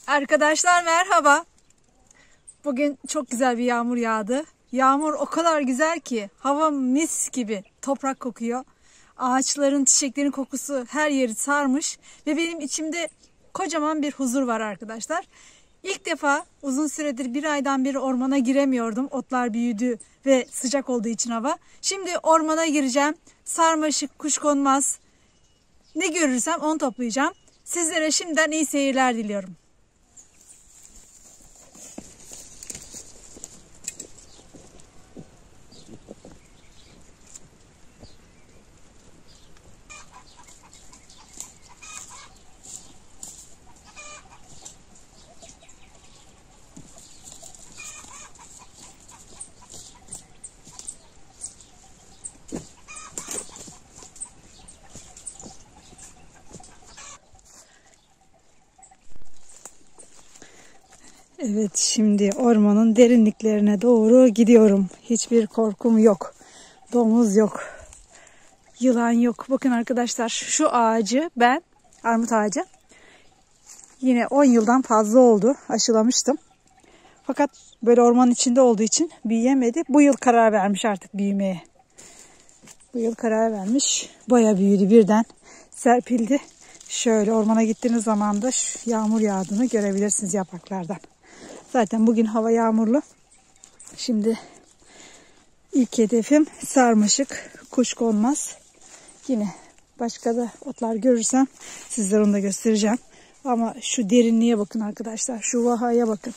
Arkadaşlar merhaba. Bugün çok güzel bir yağmur yağdı. Yağmur o kadar güzel ki hava mis gibi, toprak kokuyor. Ağaçların, çiçeklerin kokusu her yeri sarmış ve benim içimde kocaman bir huzur var arkadaşlar. İlk defa uzun süredir bir aydan beri ormana giremiyordum. Otlar büyüdü ve sıcak olduğu için hava. Şimdi ormana gireceğim. Sarmaşık, kuşkonmaz, ne görürsem onu toplayacağım. Sizlere şimdiden iyi seyirler diliyorum. Evet, şimdi ormanın derinliklerine doğru gidiyorum. Hiçbir korkum yok. Domuz yok. Yılan yok. Bakın arkadaşlar, şu ağacı ben, armut ağacı, yine 10 yıldan fazla oldu. Aşılamıştım. Fakat böyle ormanın içinde olduğu için büyüyemedi. Bu yıl karar vermiş artık büyümeye. Bu yıl karar vermiş. Bayağı büyüdü birden. Serpildi. Şöyle ormana gittiğiniz zaman da yağmur yağdığını görebilirsiniz yapraklardan. Zaten bugün hava yağmurlu. Şimdi ilk hedefim sarmaşık, kuşkonmaz. Yine başka da otlar görürsem sizlere onu da göstereceğim. Ama şu derinliğe bakın arkadaşlar. Şu vahaya bakın.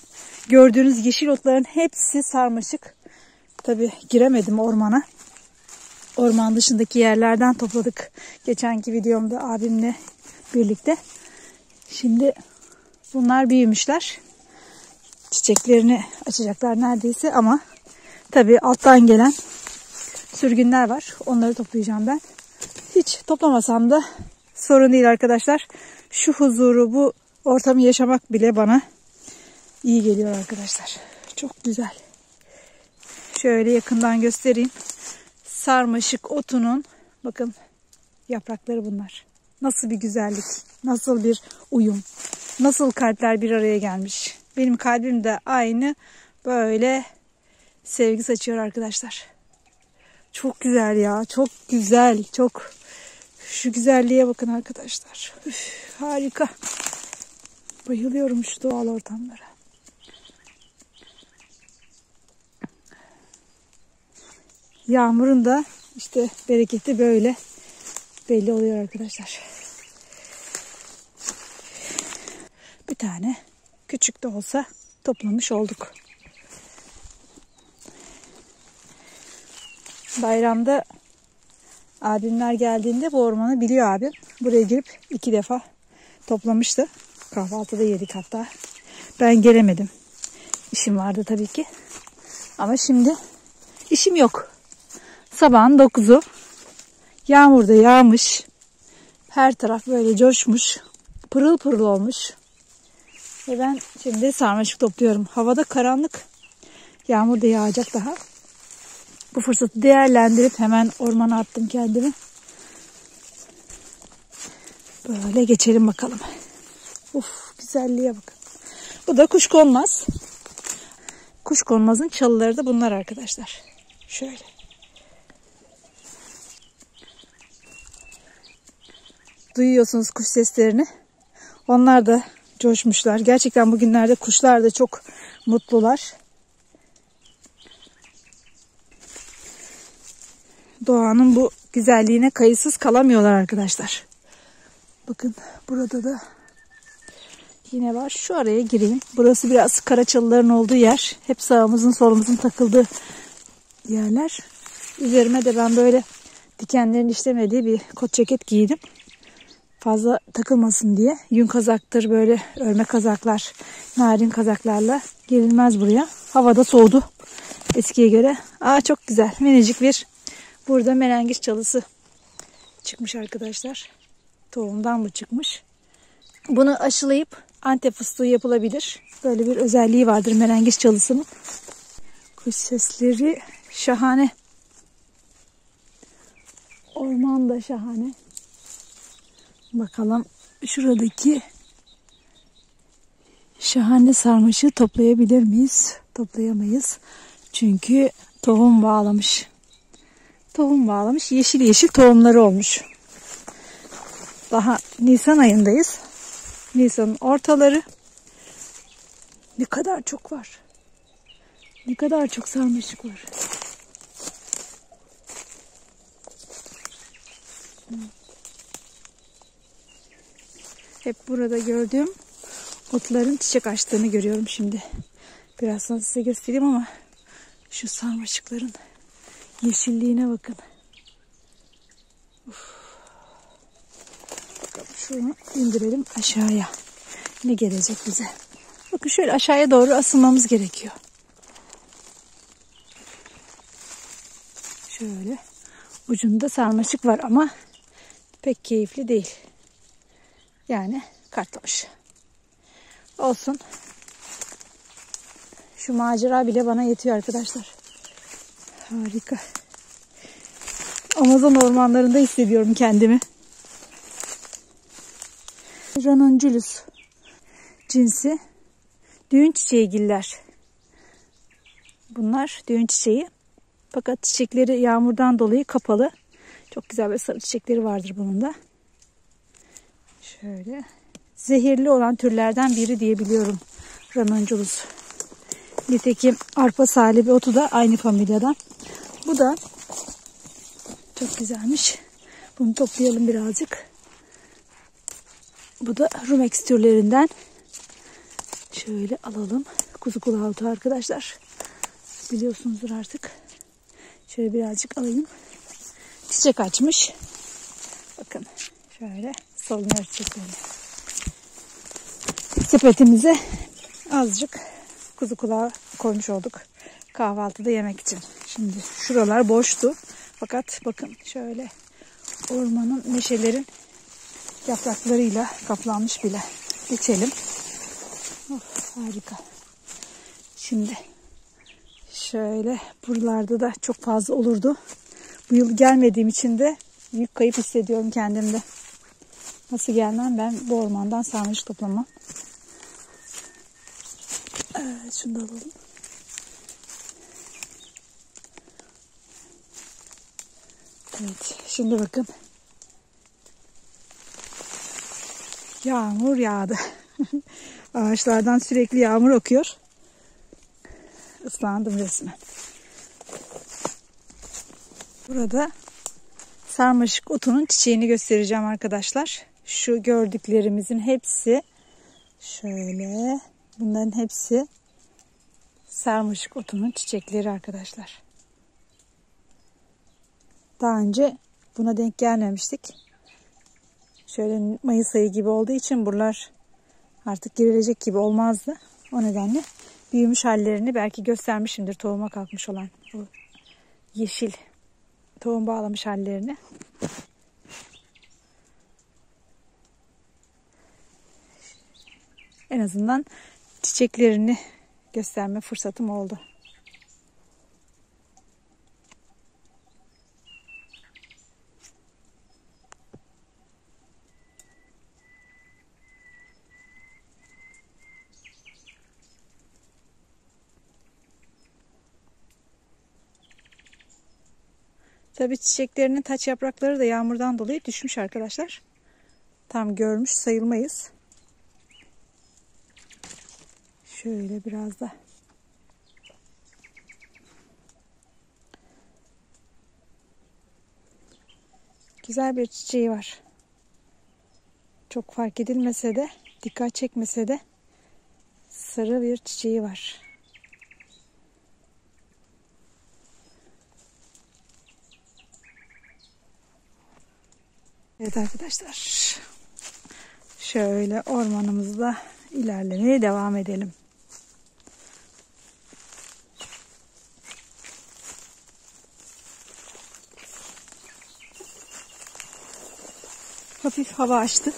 Gördüğünüz yeşil otların hepsi sarmaşık. Tabii giremedim ormana. Orman dışındaki yerlerden topladık. Geçenki videomda abimle birlikte. Şimdi bunlar büyümüşler. Çiçeklerini açacaklar neredeyse ama tabii alttan gelen sürgünler var. Onları toplayacağım ben. Hiç toplamasam da sorun değil arkadaşlar. Şu huzuru, bu ortamı yaşamak bile bana iyi geliyor arkadaşlar. Çok güzel. Şöyle yakından göstereyim. Sarmaşık otunun bakın yaprakları bunlar. Nasıl bir güzellik, nasıl bir uyum, nasıl kalpler bir araya gelmiş. Benim kalbim de aynı böyle sevgi saçıyor arkadaşlar. Çok güzel ya, çok güzel, çok. Şu güzelliğe bakın arkadaşlar. Üf, harika. Bayılıyorum şu doğal ortamlara. Yağmurun da işte bereketi böyle belli oluyor arkadaşlar. Bir tane küçük de olsa toplamış olduk. Bayramda abimler geldiğinde bu ormanı biliyor abim. Buraya girip 2 defa toplamıştı. Kahvaltıda yedik hatta. Ben gelemedim. İşim vardı tabii ki. Ama şimdi işim yok. Sabahın 9'u. Yağmur da yağmış. Her taraf böyle coşmuş. Pırıl pırıl olmuş. Ve ben şimdi sarmaşık topluyorum. Havada karanlık. Yağmur da yağacak daha. Bu fırsatı değerlendirip hemen ormana attım kendimi. Böyle geçelim bakalım. Uf, güzelliğe bakın. Bu da kuşkonmaz. Kuşkonmazın çalıları da bunlar arkadaşlar. Şöyle. Duyuyorsunuz kuş seslerini. Onlar da coşmuşlar. Gerçekten bugünlerde kuşlar da çok mutlular. Doğanın bu güzelliğine kayıtsız kalamıyorlar arkadaşlar. Bakın burada da yine var. Şu araya gireyim. Burası biraz karaçalıların olduğu yer. Hep sağımızın solumuzun takıldığı yerler. Üzerime de ben böyle dikenlerin işlemediği bir kot ceket giydim. Fazla takılmasın diye. Yün kazaktır, böyle örme kazaklar, narin kazaklarla girilmez buraya. Havada soğudu eskiye göre. Aa, çok güzel. Minicik bir burada menengiç çalısı çıkmış arkadaşlar. Tohumdan bu çıkmış. Bunu aşılayıp Antep fıstığı yapılabilir. Böyle bir özelliği vardır menengiç çalısının. Kuş sesleri şahane. Orman da şahane. Bakalım şuradaki Şahane sarmaşığı toplayabilir miyiz? Toplayamayız. Çünkü tohum bağlamış. Tohum bağlamış. Yeşil yeşil tohumları olmuş. Daha Nisan ayındayız. Nisan'ın ortaları. Ne kadar çok var. Ne kadar çok sarmaşık var. Hep burada gördüğüm otların çiçek açtığını görüyorum şimdi. Birazdan size göstereyim ama şu sarmaşıkların yeşilliğine bakın. Uf. Bakalım şunu indirelim aşağıya. Ne gelecek bize? Bakın şöyle aşağıya doğru asılmamız gerekiyor. Şöyle ucunda sarmaşık var ama pek keyifli değil. Yani kartlamış. Olsun. Şu macera bile bana yetiyor arkadaşlar. Harika. Amazon ormanlarında hissediyorum kendimi. Ranunculus cinsi düğün çiçeğigiller. Bunlar düğün çiçeği. Fakat çiçekleri yağmurdan dolayı kapalı. Çok güzel bir sarı çiçekleri vardır bunun da. Şöyle. Zehirli olan türlerden biri diyebiliyorum Ranunculus. Nitekim arpa salibi otu da aynı familyadan. Bu da çok güzelmiş. Bunu toplayalım birazcık. Bu da Rumex türlerinden. Şöyle alalım. Kuzu kulağı otu arkadaşlar. Biliyorsunuzdur artık. Şöyle birazcık alayım. Çiçek açmış. Bakın şöyle salınuyor çiçeklerini. Sepetimize azıcık kuzu kulağı koymuş olduk. Kahvaltıda yemek için. Şimdi şuralar boştu. Fakat bakın şöyle ormanın, meşelerin yapraklarıyla kaplanmış bile. Geçelim. Of, harika. Şimdi şöyle buralarda da çok fazla olurdu. Bu yıl gelmediğim için de büyük kayıp hissediyorum kendimde. Nasıl gelmem, ben bu ormandan sarmaşık toplamam. Evet, şunu da alalım. Evet, şimdi bakın. Yağmur yağdı. Ağaçlardan sürekli yağmur akıyor. Islandım resmen. Burada sarmaşık otunun çiçeğini göstereceğim arkadaşlar. Şu gördüklerimizin hepsi şöyle. Bunların hepsi sarmaşık otunun çiçekleri arkadaşlar. Daha önce buna denk gelmemiştik. Şöyle Mayıs ayı gibi olduğu için buralar artık girilecek gibi olmazdı. O nedenle büyümüş hallerini belki göstermişimdir, tohuma kalkmış olan bu yeşil tohum bağlamış hallerini. En azından çiçeklerini gösterme fırsatım oldu. Tabii çiçeklerinin taç yaprakları da yağmurdan dolayı düşmüş arkadaşlar. Tam görmüş sayılmayız. Şöyle biraz da güzel bir çiçeği var. Çok fark edilmese de, dikkat çekmese de sarı bir çiçeği var. Evet arkadaşlar. Şöyle ormanımızda ilerlemeye devam edelim. Hafif hava açtı.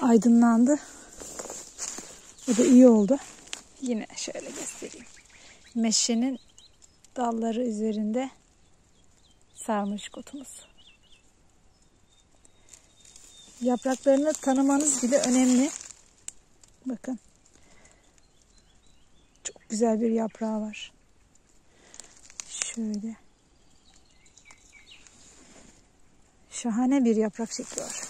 Aydınlandı. O da iyi oldu. Yine şöyle göstereyim. Meşenin dalları üzerinde sarmaşık otumuz. Yapraklarını tanımanız bile önemli. Bakın. Çok güzel bir yaprağı var. Şöyle. Şahane bir yaprak şekli var.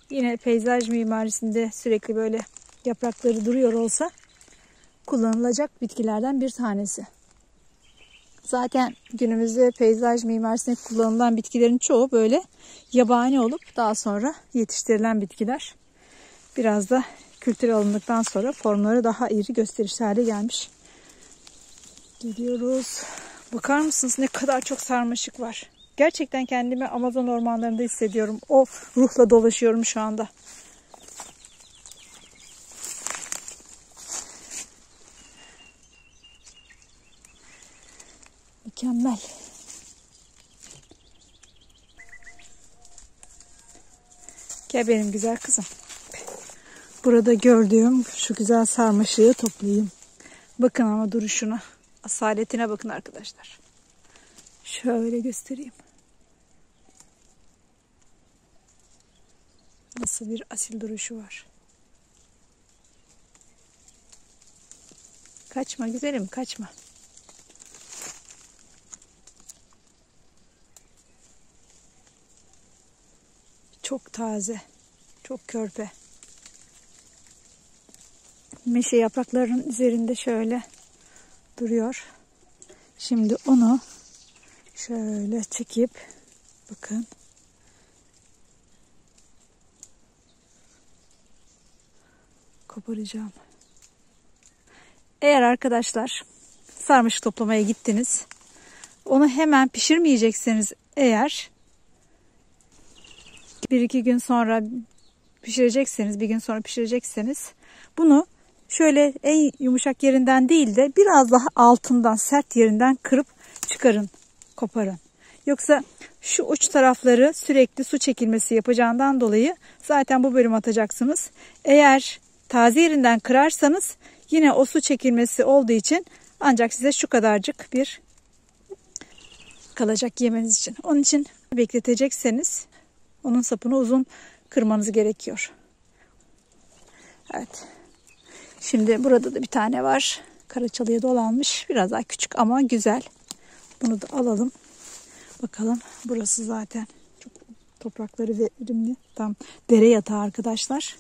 Yine peyzaj mimarisinde sürekli böyle yaprakları duruyor olsa kullanılacak bitkilerden bir tanesi. Zaten günümüzde peyzaj mimarisinde kullanılan bitkilerin çoğu böyle yabani olup daha sonra yetiştirilen bitkiler. Biraz da kültüre alındıktan sonra formları daha iri, gösterişli hale gelmiş. Gidiyoruz. Bakar mısınız ne kadar çok sarmaşık var. Gerçekten kendimi Amazon ormanlarında hissediyorum. O ruhla dolaşıyorum şu anda. Mükemmel. Gel benim güzel kızım. Burada gördüğüm şu güzel sarmaşığı toplayayım. Bakın ama duruşuna, asaletine bakın arkadaşlar. Şöyle göstereyim. Nasıl bir asil duruşu var. Kaçma güzelim, kaçma. Çok taze, çok körpe. Meşe yapraklarının üzerinde şöyle duruyor. Şimdi onu şöyle çekip bakın. Koparacağım. Eğer arkadaşlar sarmaşık toplamaya gittiniz, onu hemen pişirmeyecekseniz eğer 1-2 gün sonra pişirecekseniz, bir gün sonra pişirecekseniz bunu şöyle en yumuşak yerinden değil de biraz daha altından, sert yerinden kırıp çıkarın, koparın. Yoksa şu uç tarafları sürekli su çekilmesi yapacağından dolayı zaten bu bölümü atacaksınız. Eğer taze yerinden kırarsanız yine o su çekilmesi olduğu için ancak size şu kadarcık bir kalacak yemeniz için. Onun için bekletecekseniz onun sapını uzun kırmanız gerekiyor. Evet. Şimdi burada da bir tane var. Karaçalıya dolanmış. Biraz daha küçük ama güzel. Bunu da alalım. Bakalım. Burası zaten çok toprakları verimli. Tam dere yatağı arkadaşlar.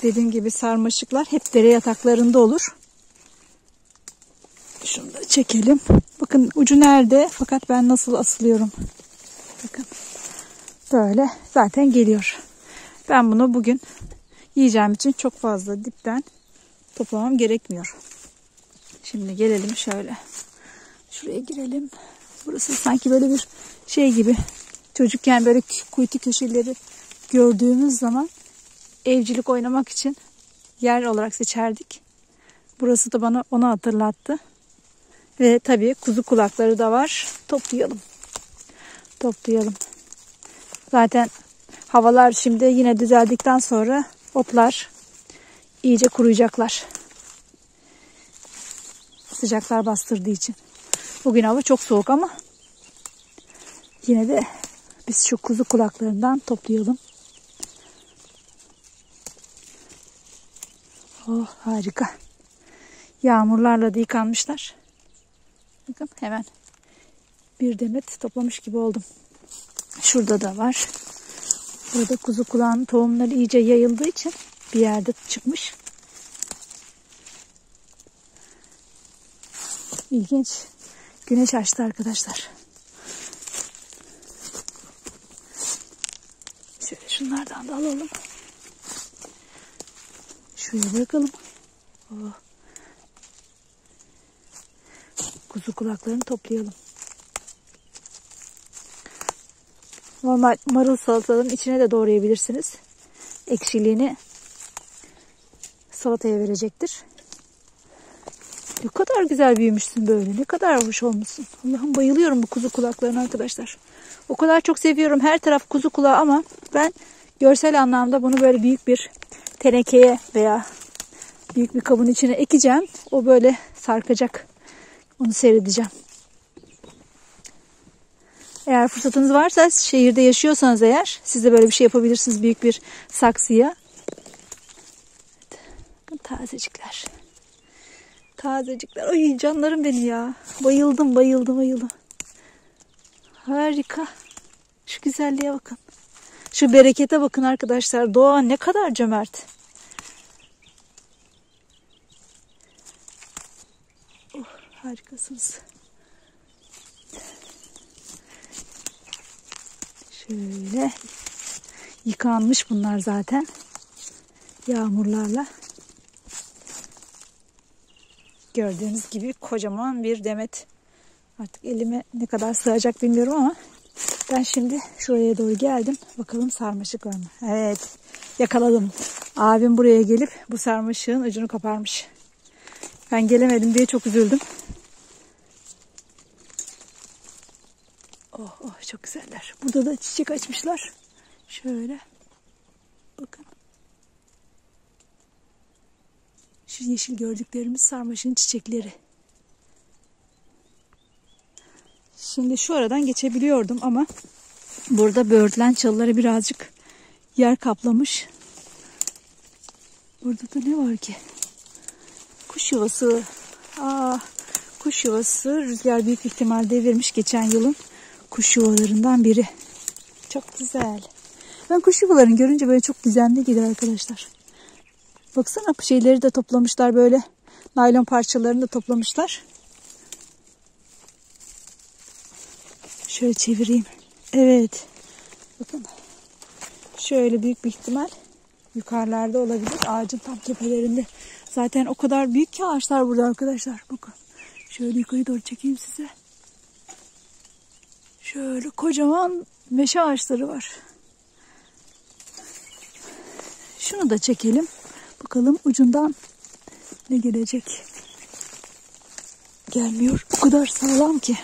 Dediğim gibi sarmaşıklar hep dere yataklarında olur. Şunu da çekelim. Bakın ucu nerede? Fakat ben nasıl asılıyorum. Bakın. Böyle zaten geliyor. Ben bunu bugün yiyeceğim için çok fazla dipten toplamam gerekmiyor. Şimdi gelelim şöyle. Şuraya girelim. Burası sanki böyle bir şey gibi. Çocukken böyle kuytu köşeleri gördüğümüz zaman evcilik oynamak için yer olarak seçerdik. Burası da bana onu hatırlattı. Ve tabii kuzu kulakları da var. Toplayalım. Toplayalım. Zaten havalar şimdi yine düzeldikten sonra otlar iyice kuruyacaklar. Sıcaklar bastırdığı için. Bugün hava çok soğuk ama yine de biz şu kuzu kulaklarından toplayalım. Oh harika. Yağmurlarla da yıkanmışlar. Bakın hemen bir demet toplamış gibi oldum. Şurada da var. Burada kuzu kulağının tohumları iyice yayıldığı için bir yerde çıkmış. İlginç. Güneş açtı arkadaşlar. Şöyle şunlardan da alalım. Şuraya bırakalım. Oh. Kuzu kulaklarını toplayalım. Normal marul salataların içine de doğrayabilirsiniz. Ekşiliğini salataya verecektir. Ne kadar güzel büyümüşsün böyle. Ne kadar hoş olmuşsun. Allah'ım bayılıyorum bu kuzu kulaklarına arkadaşlar. O kadar çok seviyorum. Her taraf kuzu kulağı ama ben görsel anlamda bunu böyle büyük bir tenekeye veya büyük bir kabın içine ekeceğim. O böyle sarkacak. Onu seyredeceğim. Eğer fırsatınız varsa şehirde yaşıyorsanız eğer siz de böyle bir şey yapabilirsiniz büyük bir saksıya. Tazecikler. Tazecikler. Ay canlarım beni ya. Bayıldım, bayıldım, bayıldım. Harika. Şu güzelliğe bakın. Şu berekete bakın arkadaşlar. Doğa ne kadar cömert. Oh, harikasınız. Şöyle yıkanmış bunlar zaten. Yağmurlarla. Gördüğünüz gibi kocaman bir demet. Artık elime ne kadar sığacak bilmiyorum ama ben şimdi şuraya doğru geldim. Bakalım sarmaşık var mı? Evet, yakaladım. Abim buraya gelip bu sarmaşığın ucunu koparmış. Ben gelemedim diye çok üzüldüm. Oh oh, çok güzeller. Burada da çiçek açmışlar. Şöyle. Bakın. Şu yeşil gördüklerimiz sarmaşığın çiçekleri. Şimdi şu aradan geçebiliyordum ama burada böğürtlen çalıları birazcık yer kaplamış. Burada da ne var ki? Kuş yuvası. Kuş yuvası. Rüzgar büyük ihtimal devirmiş geçen yılın kuş yuvalarından biri. Çok güzel. Ben kuş yuvalarını görünce böyle çok gizemli gelir arkadaşlar. Baksana, bu şeyleri de toplamışlar böyle. Naylon parçalarını da toplamışlar. Şöyle çevireyim. Evet. Bakın. Şöyle büyük bir ihtimal yukarılarda olabilir. Ağacın tam tepelerinde. Zaten o kadar büyük ki ağaçlar burada arkadaşlar. Bakın. Şöyle yukarı doğru çekeyim size. Şöyle kocaman meşe ağaçları var. Şunu da çekelim. Bakalım ucundan ne gelecek. Gelmiyor. O kadar sağlam ki.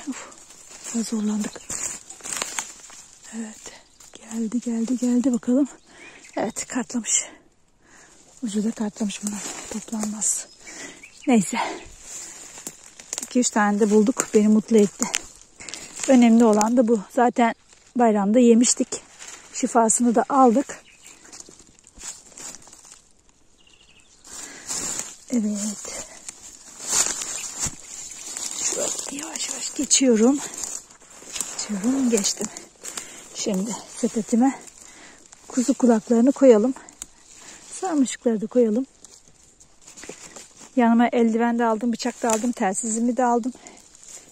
Biraz zorlandık. Evet. Geldi bakalım. Evet, kartlamış. Ucu da kartlamış bunlar. Toplanmaz. Neyse. 2-3 tane de bulduk. Beni mutlu etti. Önemli olan da bu. Zaten bayramda yemiştik. Şifasını da aldık. Evet. Şöyle yavaş yavaş geçiyorum. Geçtim. Şimdi sepetime kuzu kulaklarını koyalım. Sarmaşıkları da koyalım. Yanıma eldiven de aldım, bıçak da aldım, telsizimi de aldım.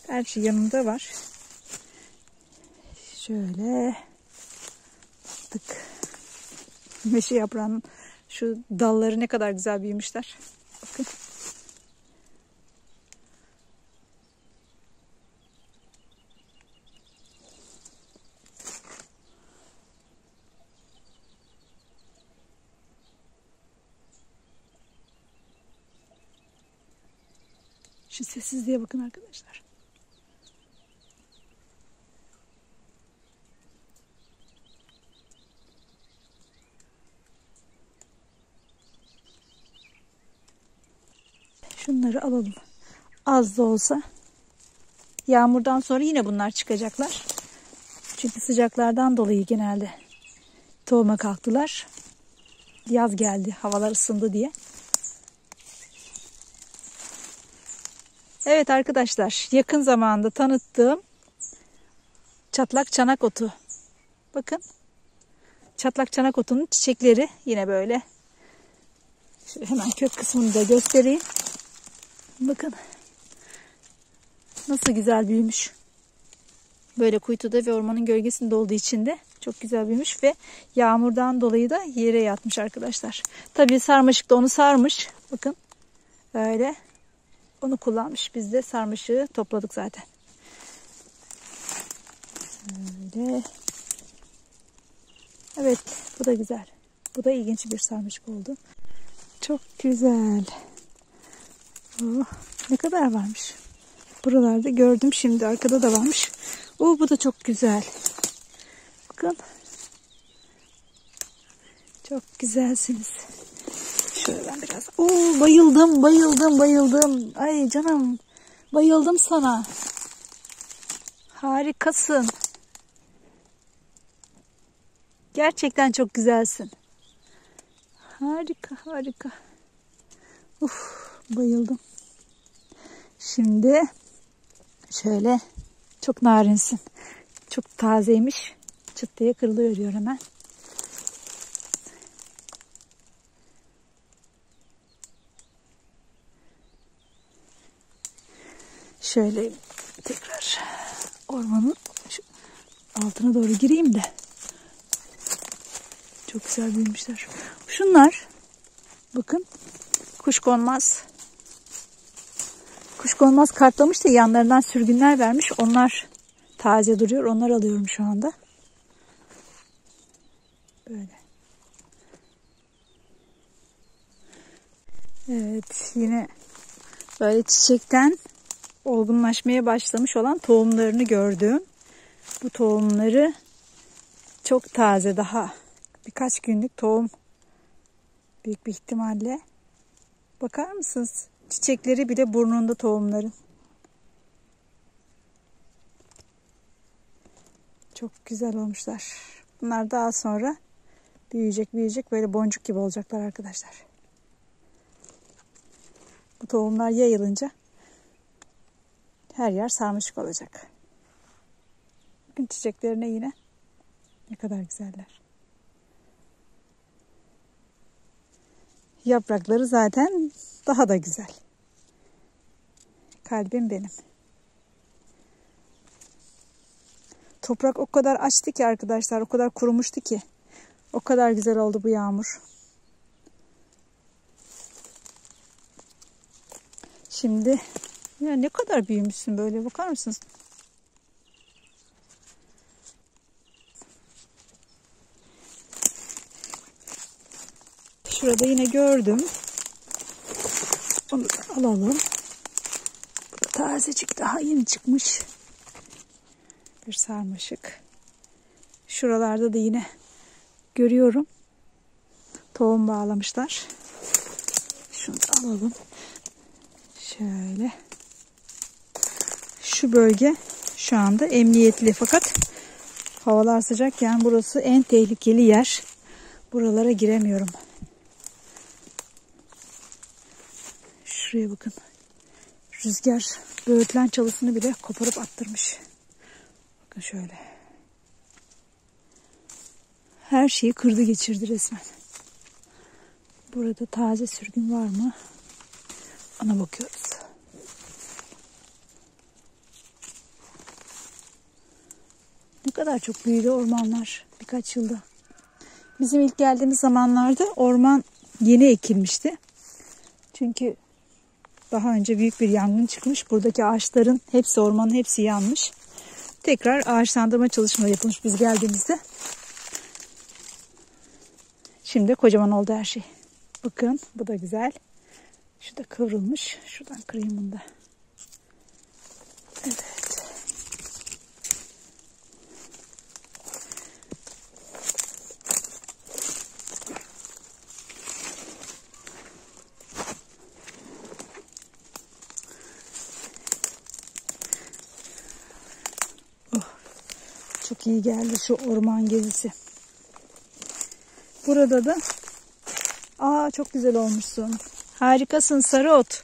Her şey yanımda var. Şöyle tık. Meşe yaprağının şu dalları ne kadar güzel büyümüşler. Bakın. Şu sessizliğe bakın arkadaşlar. Şunları alalım. Az da olsa. Yağmurdan sonra yine bunlar çıkacaklar. Çünkü sıcaklardan dolayı genelde tohuma kalktılar. Yaz geldi, havalar ısındı diye. Evet arkadaşlar, yakın zamanda tanıttığım çatlak çanak otu. Bakın. Çatlak çanak otunun çiçekleri yine böyle. Şöyle hemen kök kısmını da göstereyim. Bakın. Nasıl güzel büyümüş. Böyle kuytuda ve ormanın gölgesinde olduğu için de çok güzel büyümüş ve yağmurdan dolayı da yere yatmış arkadaşlar. Tabii sarmaşık da onu sarmış. Bakın. Böyle. Onu kullanmış. Biz de sarmaşığı topladık zaten. Böyle. Evet. Bu da güzel. Bu da ilginç bir sarmaşık oldu. Çok güzel. Oh, ne kadar varmış. Buralarda gördüm şimdi. Arkada da varmış. Oh, bu da çok güzel. Bakın. Çok güzelsiniz. Şöyle ben biraz. Oo, bayıldım. Ay canım. Bayıldım sana. Harikasın. Gerçekten çok güzelsin. Harika. Uf, bayıldım. Şimdi şöyle çok narinsin. Çok tazeymiş. Çıt diye kırılıyor diyor hemen. Şöyle tekrar ormanın şu altına doğru gireyim de. Çok güzel büyümüşler. Şunlar bakın kuşkonmaz. Kuşkonmaz kartlamış da yanlarından sürgünler vermiş. Onlar taze duruyor. Onları alıyorum şu anda. Böyle. Evet, yine böyle çiçekten olgunlaşmaya başlamış olan tohumlarını gördüm. Bu tohumları çok taze, daha birkaç günlük tohum büyük bir ihtimalle. Bakar mısınız? Çiçekleri bile burnunda tohumların. Çok güzel olmuşlar. Bunlar daha sonra büyüyecek böyle boncuk gibi olacaklar arkadaşlar. Bu tohumlar yayılınca her yer sarmaşık olacak. Bakın çiçeklerine yine ne kadar güzeller. Yaprakları zaten daha da güzel. Kalbim benim. Toprak o kadar açtı ki arkadaşlar, o kadar kurumuştu ki. O kadar güzel oldu bu yağmur. Şimdi ya ne kadar büyümüşsün böyle, bakar mısınız? Şurada yine gördüm. Onu da alalım. Bu da tazecik, daha yeni çıkmış bir sarmaşık. Şuralarda da yine görüyorum. Tohum bağlamışlar. Şunu da alalım. Şöyle. Şu bölge şu anda emniyetli, fakat havalar sıcakken burası en tehlikeli yer. Buralara giremiyorum. Şuraya bakın. Rüzgar böğürtlen çalısını bile koparıp attırmış. Bakın şöyle. Her şeyi kırdı geçirdi resmen. Burada taze sürgün var mı? Ona bakıyoruz. Ne kadar çok büyüdü ormanlar birkaç yılda. Bizim ilk geldiğimiz zamanlarda orman yeni ekilmişti. Çünkü daha önce büyük bir yangın çıkmış. Buradaki ağaçların hepsi, ormanın hepsi yanmış. Tekrar ağaçlandırma çalışmaları yapılmış biz geldiğimizde. Şimdi kocaman oldu her şey. Bakın bu da güzel. Şu da kıvrılmış. Şuradan kırayım bunu da. Evet. Çok iyi geldi şu orman gezisi. Burada da çok güzel olmuşsun. Harikasın sarı ot.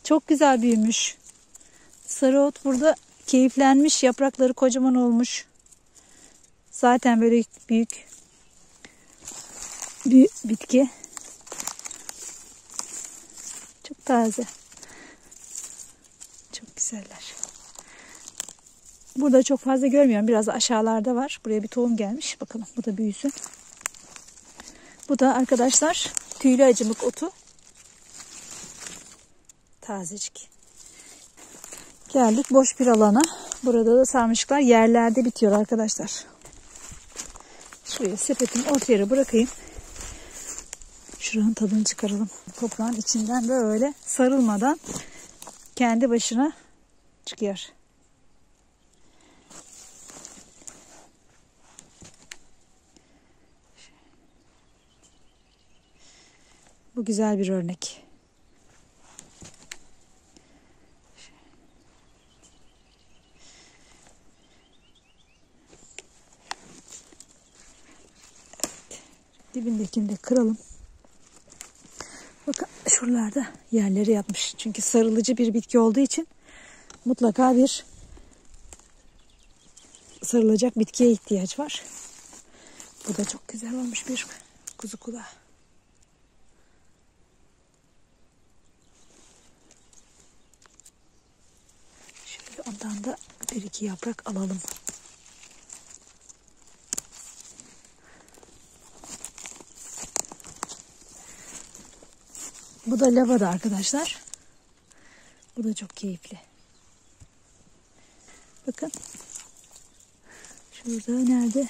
Çok güzel büyümüş. Sarı ot burada keyiflenmiş. Yaprakları kocaman olmuş. Zaten böyle büyük bir bitki. Çok taze. Çok güzeller. Burada çok fazla görmüyorum. Biraz aşağılarda var. Buraya bir tohum gelmiş. Bakalım bu da büyüsün. Bu da arkadaşlar tüylü acımık otu. Tazecik. Geldik boş bir alana. Burada da sarmaşıklar yerlerde bitiyor arkadaşlar. Şuraya sepetimi orta yere bırakayım. Şuranın tadını çıkaralım. Toprağın içinden böyle sarılmadan kendi başına çıkıyor. Bu güzel bir örnek. Evet. Dibindekini de kıralım. Bakın Şuralarda yerleri yatmış. Çünkü sarılıcı bir bitki olduğu için mutlaka bir sarılacak bitkiye ihtiyaç var. Bu da çok güzel olmuş bir kuzu kulağı. Şöyle ondan da bir iki yaprak alalım. Bu da lavada arkadaşlar. Bu da çok keyifli. Bakın. Şurada nerede?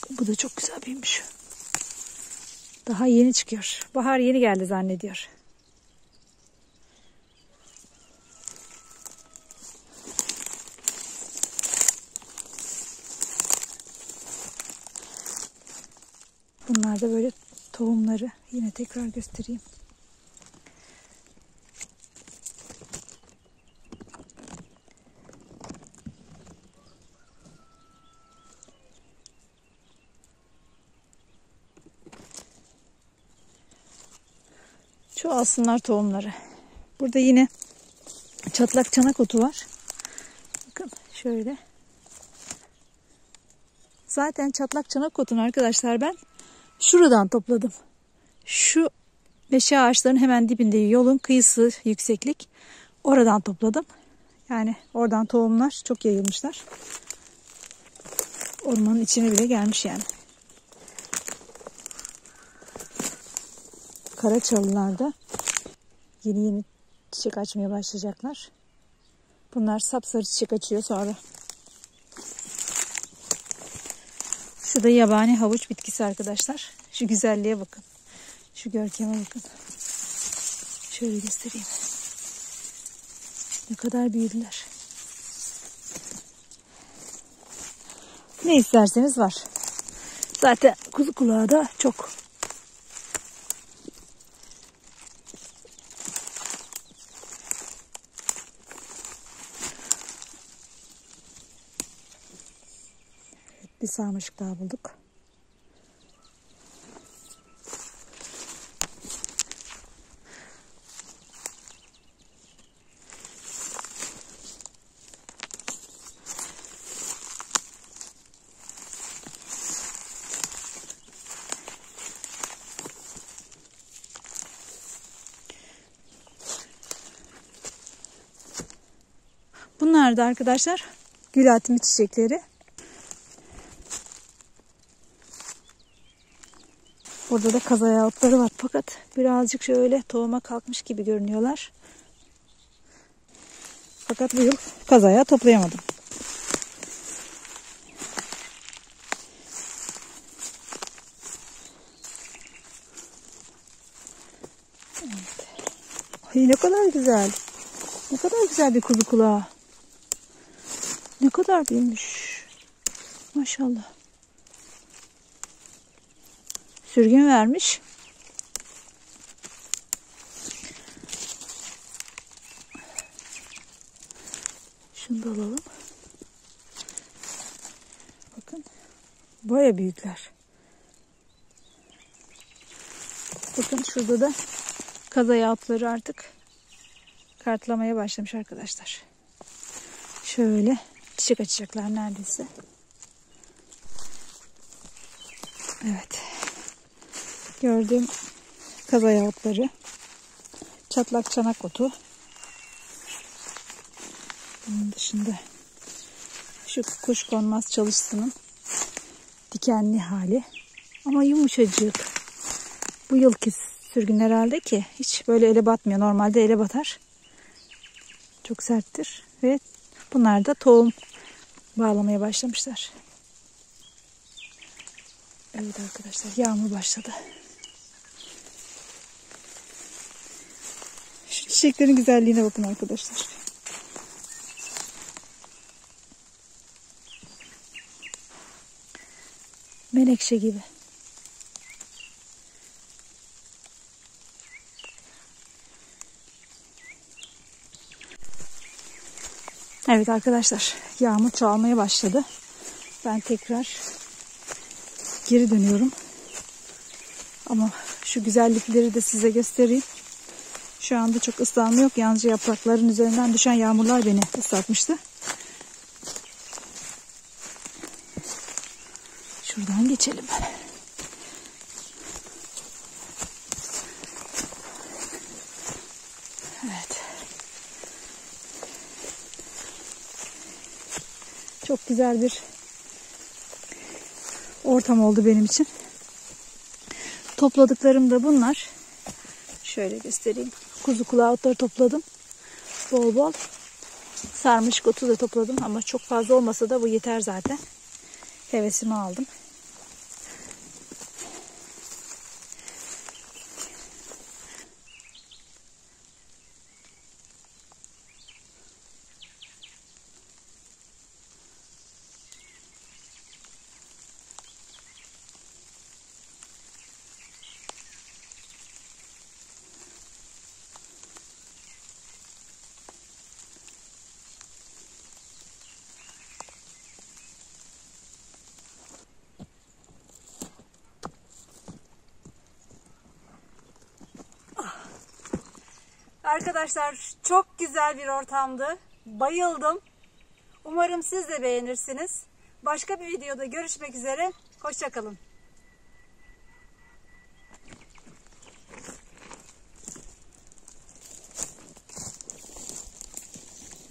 Bu da çok güzel büyümüş. Daha yeni çıkıyor. Bahar yeni geldi zannediyor. Bunlar da böyle tohumları. Yine tekrar göstereyim. Çoğalsınlar tohumları. Burada yine çatlak çanak otu var. Bakın şöyle. Zaten çatlak çanak otunu arkadaşlar ben şuradan topladım. Şu meşe ağaçlarının hemen dibinde yolun kıyısı yükseklik. Oradan topladım. Yani oradan tohumlar çok yayılmışlar. Ormanın içine bile gelmiş yani. Karaçalılarda yeni çiçek açmaya başlayacaklar. Bunlar sapsarı çiçek açıyor sonra. Şu da yabani havuç bitkisi arkadaşlar. Şu güzelliğe bakın. Şu görkeme bakın. Şöyle göstereyim. Ne kadar büyüdüler. Ne isterseniz var. Zaten kuzu kulağı da çok. Bir sarmaşık daha bulduk. Bunlar da arkadaşlar gül atımı çiçekleri. Burada da kazaya otları var fakat birazcık şöyle tohuma kalkmış gibi görünüyorlar. Fakat bu yıl kazaya toplayamadım. Evet. Ay ne kadar güzel. Ne kadar güzel bir kuzu kulağı. Ne kadar büyümüş. Maşallah. Sürgün vermiş. Şunu da alalım. Bakın. Baya büyükler. Bakın şurada da kazaya otları artık kartlamaya başlamış arkadaşlar. Şöyle çiçek açacaklar neredeyse. Evet. Gördüğüm kazaya otları, çatlak çanak otu. Bunun dışında şu kuşkonmaz çalışsının dikenli hali. Ama yumuşacık. Bu yılki sürgün herhalde ki hiç böyle ele batmıyor. Normalde ele batar. Çok serttir. Ve bunlar da tohum bağlamaya başlamışlar. Evet arkadaşlar, yağmur başladı. Şu çiçeklerin güzelliğine bakın arkadaşlar. Menekşe gibi. Evet arkadaşlar, yağmur çoğalmaya başladı. Ben tekrar geri dönüyorum. Ama şu güzellikleri de size göstereyim. Şu anda çok ıslanma yok. Yalnızca yaprakların üzerinden düşen yağmurlar beni ıslatmıştı. Şuradan geçelim. Evet. Çok güzel bir ortam oldu benim için. Topladıklarım da bunlar. Şöyle göstereyim. Kuzu kulağı otları topladım. Bol bol. Sarmış otu da topladım ama çok fazla olmasa da bu yeter zaten. Hevesimi aldım. Arkadaşlar çok güzel bir ortamdı. Bayıldım. Umarım siz de beğenirsiniz. Başka bir videoda görüşmek üzere. Hoşça kalın.